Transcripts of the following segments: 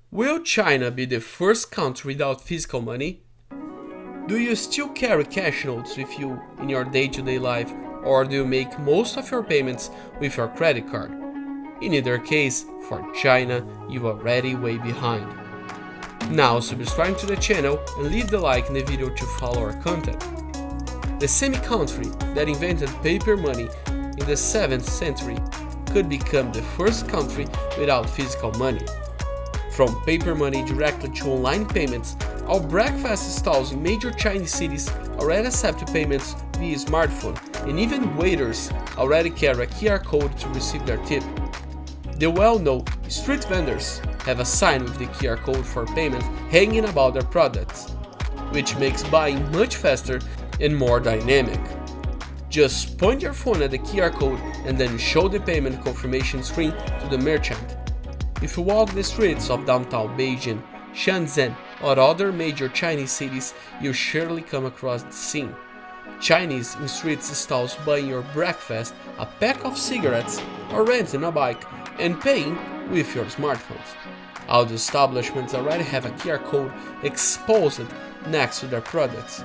Will China be the first country without physical money? Do you still carry cash notes with you in your day-to-day life, or do you make most of your payments with your credit card? In either case, for China, you are already way behind. Now subscribe to the channel and leave the like in the video to follow our content. The same country that invented paper money in the 7th century could become the first country without physical money. From paper money directly to online payments, all breakfast stalls in major Chinese cities already accept payments via smartphone, and even waiters already carry a QR code to receive their tip. The well-known street vendors have a sign with the QR code for payment hanging about their products, which makes buying much faster and more dynamic. Just point your phone at the QR code and then show the payment confirmation screen to the merchant. If you walk the streets of downtown Beijing, Shenzhen, or other major Chinese cities, you'll surely come across the scene. Chinese in street stalls buying your breakfast, a pack of cigarettes, or renting a bike, and paying with your smartphones. All the establishments already have a QR code exposed next to their products.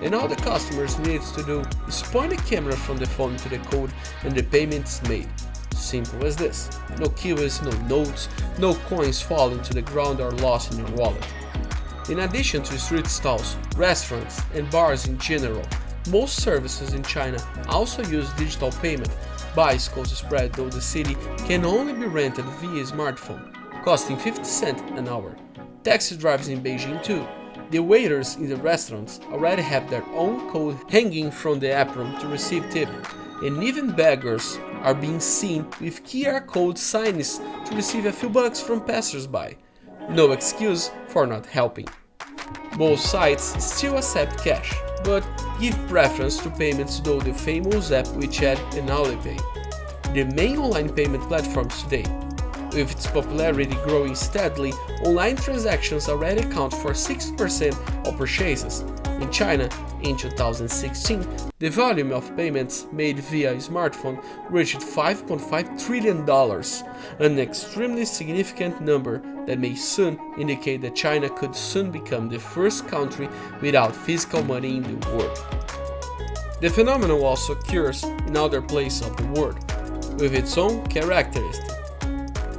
And all the customers need to do is point the camera from the phone to the code and the payment is made. Simple as this. No queues, no notes, no coins falling to the ground or lost in your wallet. In addition to street stalls, restaurants, and bars in general, most services in China also use digital payment. Bicycles spread through the city can only be rented via smartphone, costing 50 cents an hour. Taxi drivers in Beijing too. The waiters in the restaurants already have their own code hanging from the apron to receive tip, and even beggars are being seen with QR code signs to receive a few bucks from passers-by. No excuse for not helping. Both sites still accept cash, but give preference to payments through the famous app WeChat and Alipay, the main online payment platforms today. With its popularity growing steadily, online transactions already account for 60% of purchases. In China, in 2016, the volume of payments made via smartphone reached $5.5 trillion, an extremely significant number that may soon indicate that China could soon become the first country without physical money in the world. The phenomenon also occurs in other places of the world, with its own characteristics.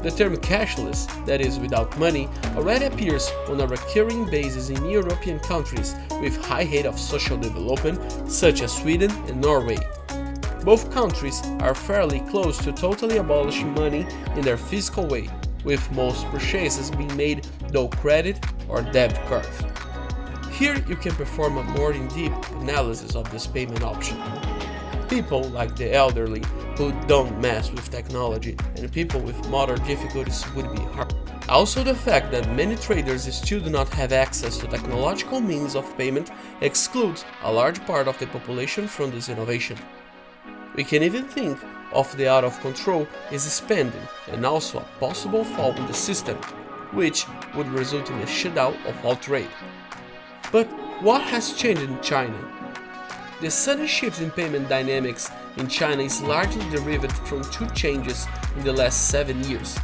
The term cashless, that is without money, already appears on a recurring basis in European countries with high rate of social development such as Sweden and Norway. Both countries are fairly close to totally abolishing money in their physical way, with most purchases being made through credit or debit cards. Here you can perform a more in-depth analysis of this payment option. People like the elderly who don't mess with technology and people with motor difficulties would be hard. Also, the fact that many traders still do not have access to technological means of payment excludes a large part of the population from this innovation. We can even think of the out of control is spending and also a possible fall in the system, which would result in a shutdown of all trade. But what has changed in China? The sudden shift in payment dynamics in China is largely derived from two changes in the last 7 years.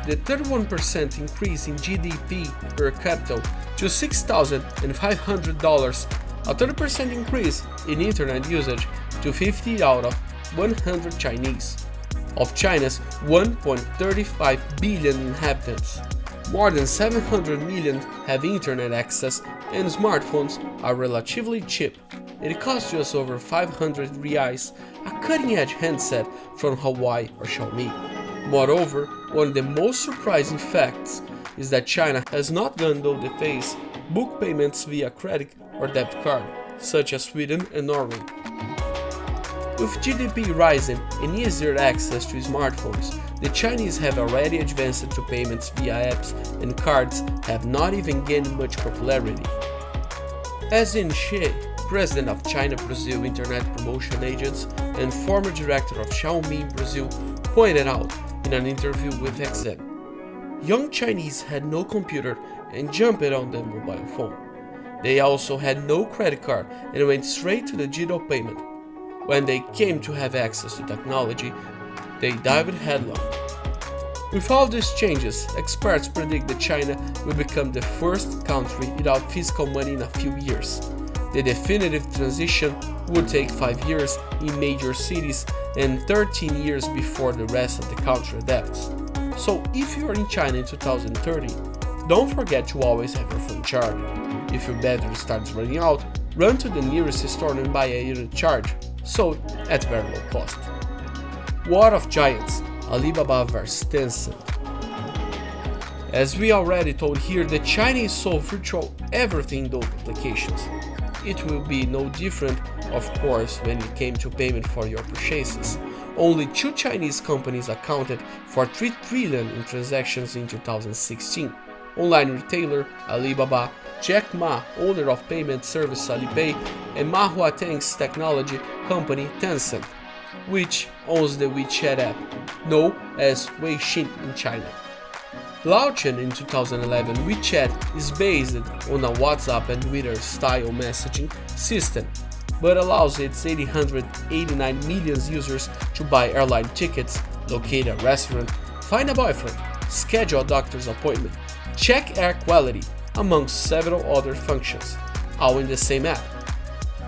The 31% increase in GDP per capita to $6,500, a 30% increase in internet usage to 50 out of 100 Chinese. Of China's 1.35 billion inhabitants, more than 700 million have internet access, and smartphones are relatively cheap. It costs just over 500 reais, a cutting-edge handset from Hawaii or Xiaomi. Moreover, one of the most surprising facts is that China has not gone through the phase book payments via credit or debit card, such as Sweden and Norway. With GDP rising and easier access to smartphones, the Chinese have already advanced to payments via apps, and cards have not even gained much popularity. As She, president of China Brazil Internet Promotion Agents and former director of Xiaomi Brazil, pointed out in an interview with XM, young Chinese had no computer and jumped on the mobile phone. They also had no credit card and went straight to the digital payment. When they came to have access to technology, they dived headlong. With all these changes, experts predict that China will become the first country without physical money in a few years. The definitive transition would take 5 years in major cities and 13 years before the rest of the country adapts. So if you are in China in 2030, don't forget to always have your phone charged. If your battery starts running out, run to the nearest store and buy a unit charge, sold at very low cost. War of Giants, Alibaba vs Tencent. As we already told here, the Chinese sold virtual everything in those applications. It will be no different, of course, when it came to payment for your purchases. Only 2 Chinese companies accounted for 3 trillion in transactions in 2016. Online retailer Alibaba, Jack Ma, owner of payment service Alipay, and Ma Huateng's technology company Tencent, which owns the WeChat app, known as Weixin in China. Launched in 2011, WeChat is based on a WhatsApp and Twitter style messaging system, but allows its 889 million users to buy airline tickets, locate a restaurant, find a boyfriend, schedule a doctor's appointment, check air quality, amongst several other functions, all in the same app.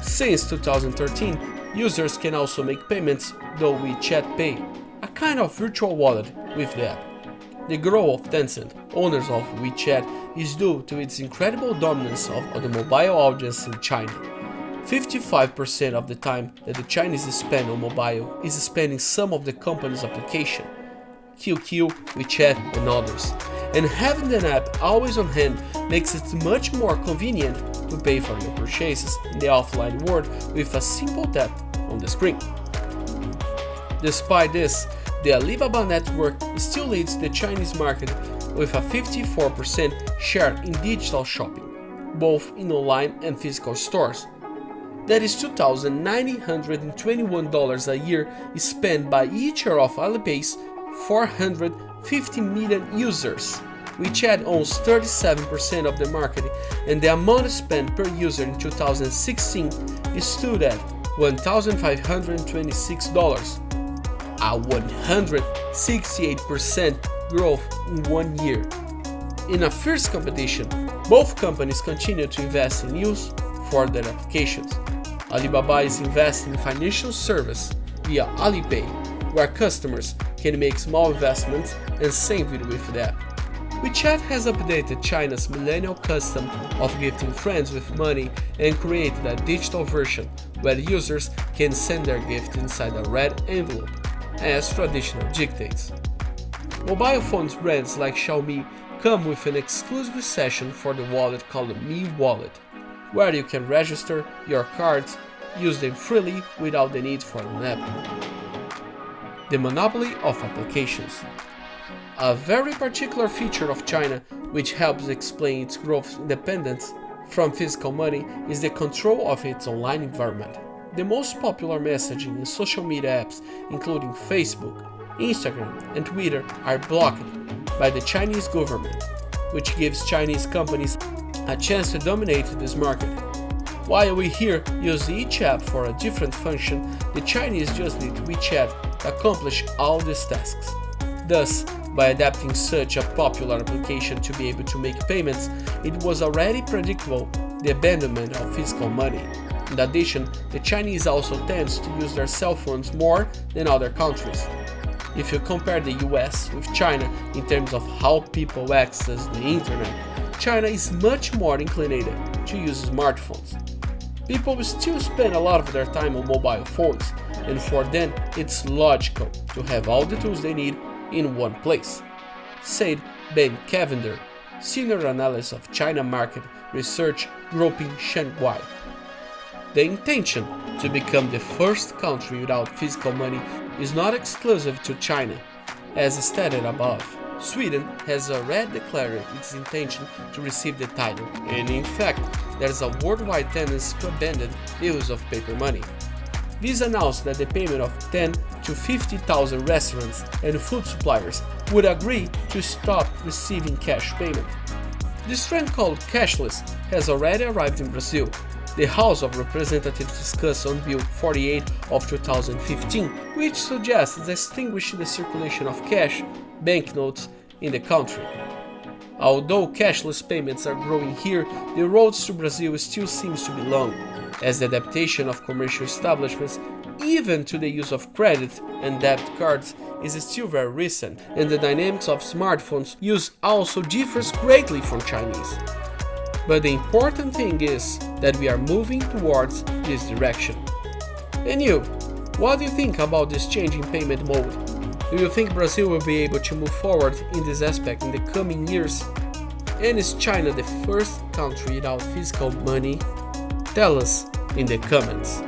Since 2013, users can also make payments through WeChat Pay, a kind of virtual wallet with the app. The growth of Tencent, owners of WeChat, is due to its incredible dominance of the mobile audience in China. 55% of the time that the Chinese spend on mobile is spent in some of the company's application, QQ, WeChat, and others. And having an app always on hand makes it much more convenient to pay for your purchases in the offline world with a simple tap on the screen. Despite this, the Alibaba network still leads the Chinese market with a 54% share in digital shopping, both in online and physical stores. That is $2,921 a year spent by each of Alipay's 450 million users. WeChat owns 37% of the market, and the amount spent per user in 2016 stood at $1,526, a 168% growth in 1 year. In a fierce competition, both companies continue to invest in news for their applications. Alibaba is investing in financial service via Alipay, where customers can make small investments and save it with the app. WeChat has updated China's millennial custom of gifting friends with money and created a digital version where users can send their gift inside a red envelope, as traditional dictates. Mobile phones brands like Xiaomi come with an exclusive session for the wallet called the Mi Wallet, where you can register your cards, use them freely without the need for an app. The monopoly of applications. A very particular feature of China, which helps explain its growth independence from physical money, is the control of its online environment. The most popular messaging and social media apps, including Facebook, Instagram, and Twitter, are blocked by the Chinese government, which gives Chinese companies a chance to dominate this market. While we here use each app for a different function, the Chinese just need WeChat to accomplish all these tasks. Thus, by adapting such a popular application to be able to make payments, it was already predictable the abandonment of physical money. In addition, the Chinese also tends to use their cell phones more than other countries. If you compare the US with China in terms of how people access the internet, China is much more inclined to use smartphones. People still spend a lot of their time on mobile phones, and for them it's logical to have all the tools they need in one place, said Ben Cavender, Senior Analyst of China Market Research Group in Shanghai. The intention to become the first country without physical money is not exclusive to China. As stated above, Sweden has already declared its intention to receive the title, and in fact, there is a worldwide tendency to abandon the use of paper money. This announced that the payment of 10 to 50,000 restaurants and food suppliers would agree to stop receiving cash payment. This trend called cashless has already arrived in Brazil. The House of Representatives discussed on Bill 48 of 2015, which suggests extinguishing the circulation of cash banknotes in the country. Although cashless payments are growing here, the road to Brazil still seems to be long, as the adaptation of commercial establishments, even to the use of credit and debit cards, is still very recent, and the dynamics of smartphones use also differs greatly from Chinese. But the important thing is that we are moving towards this direction. And you, what do you think about this change in payment mode? Do you think Brazil will be able to move forward in this aspect in the coming years? And is China the first country without physical money? Tell us in the comments.